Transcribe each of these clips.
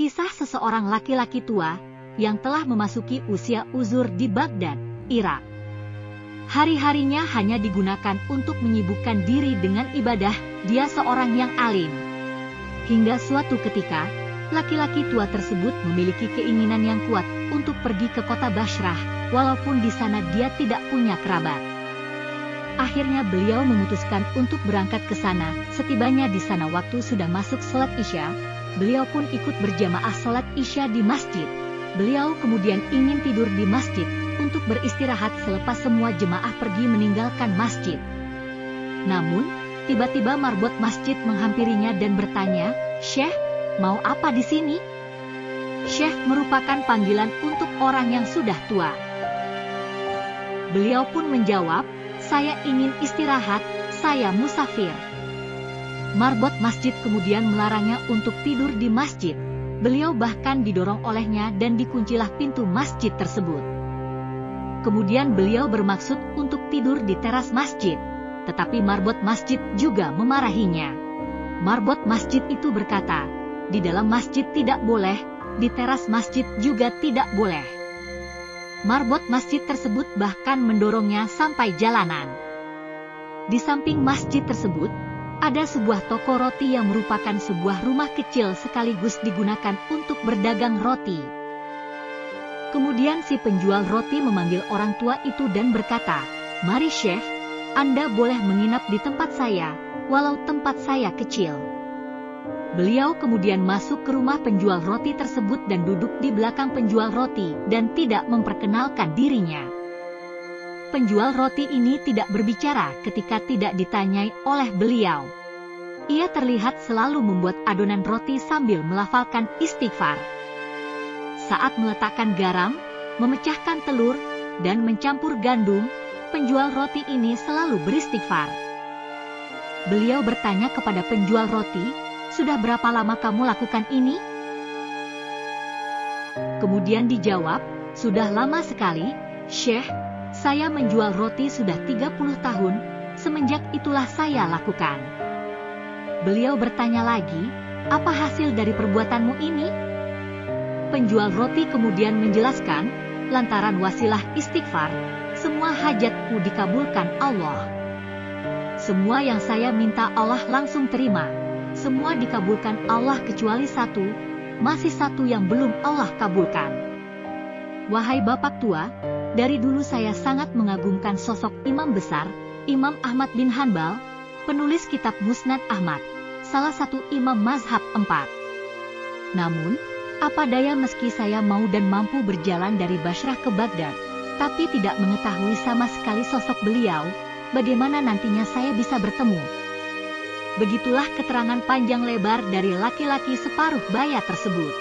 Kisah seseorang laki-laki tua yang telah memasuki usia uzur di Baghdad, Irak. Hari-harinya hanya digunakan untuk menyibukkan diri dengan ibadah. Dia seorang yang alim. Hingga suatu ketika, laki-laki tua tersebut memiliki keinginan yang kuat untuk pergi ke kota Bashrah, walaupun di sana dia tidak punya kerabat. Akhirnya beliau memutuskan untuk berangkat ke sana. Setibanya di sana waktu sudah masuk sholat Isya, beliau pun ikut berjamaah sholat Isya di masjid. Beliau kemudian ingin tidur di masjid untuk beristirahat selepas semua jemaah pergi meninggalkan masjid. Namun, tiba-tiba marbot masjid menghampirinya dan bertanya, "Syekh, mau apa di sini?" Syekh merupakan panggilan untuk orang yang sudah tua. Beliau pun menjawab, "Saya ingin istirahat, saya musafir." Marbot masjid kemudian melarangnya untuk tidur di masjid. Beliau bahkan didorong olehnya dan dikuncilah pintu masjid tersebut. Kemudian beliau bermaksud untuk tidur di teras masjid, tetapi marbot masjid juga memarahinya. Marbot masjid itu berkata, "Di dalam masjid tidak boleh, di teras masjid juga tidak boleh." Marbot masjid tersebut bahkan mendorongnya sampai jalanan. Di samping masjid tersebut, ada sebuah toko roti yang merupakan sebuah rumah kecil sekaligus digunakan untuk berdagang roti. Kemudian si penjual roti memanggil orang tua itu dan berkata, "Mari Syekh, Anda boleh menginap di tempat saya, walau tempat saya kecil." Beliau kemudian masuk ke rumah penjual roti tersebut dan duduk di belakang penjual roti dan tidak memperkenalkan dirinya. Penjual roti ini tidak berbicara ketika tidak ditanyai oleh beliau. Ia terlihat selalu membuat adonan roti sambil melafalkan istighfar. Saat meletakkan garam, memecahkan telur, dan mencampur gandum, penjual roti ini selalu beristighfar. Beliau bertanya kepada penjual roti, "Sudah berapa lama kamu lakukan ini?" Kemudian dijawab, "Sudah lama sekali, Syekh. Saya menjual roti sudah 30 tahun, semenjak itulah saya lakukan." Beliau bertanya lagi, "Apa hasil dari perbuatanmu ini?" Penjual roti kemudian menjelaskan, "Lantaran wasilah istighfar, semua hajatku dikabulkan Allah. Semua yang saya minta Allah langsung terima. Semua dikabulkan Allah kecuali satu, masih satu yang belum Allah kabulkan. Wahai Bapak tua, dari dulu saya sangat mengagumkan sosok imam besar, Imam Ahmad bin Hanbal, penulis kitab Musnad Ahmad, salah satu imam mazhab 4. Namun, apa daya meski saya mau dan mampu berjalan dari Bashrah ke Baghdad, tapi tidak mengetahui sama sekali sosok beliau, bagaimana nantinya saya bisa bertemu?" Begitulah keterangan panjang lebar dari laki-laki separuh baya tersebut.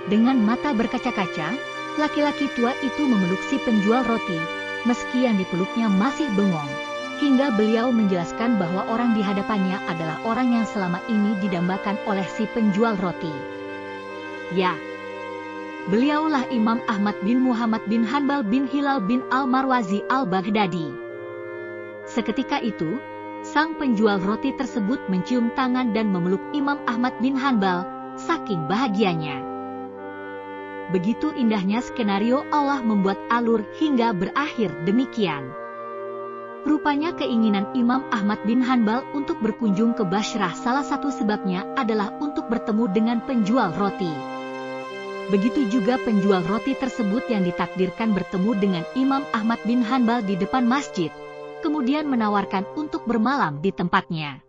Dengan mata berkaca-kaca, laki-laki tua itu memeluk si penjual roti, meski yang dipeluknya masih bengong, hingga beliau menjelaskan bahwa orang di hadapannya adalah orang yang selama ini didambakan oleh si penjual roti. Ya, beliaulah Imam Ahmad bin Muhammad bin Hanbal bin Hilal bin Al-Marwazi Al-Baghdadi. Seketika itu, sang penjual roti tersebut mencium tangan dan memeluk Imam Ahmad bin Hanbal, saking bahagianya. Begitu indahnya skenario Allah membuat alur hingga berakhir demikian. Rupanya keinginan Imam Ahmad bin Hanbal untuk berkunjung ke Bashrah salah satu sebabnya adalah untuk bertemu dengan penjual roti. Begitu juga penjual roti tersebut yang ditakdirkan bertemu dengan Imam Ahmad bin Hanbal di depan masjid, kemudian menawarkan untuk bermalam di tempatnya.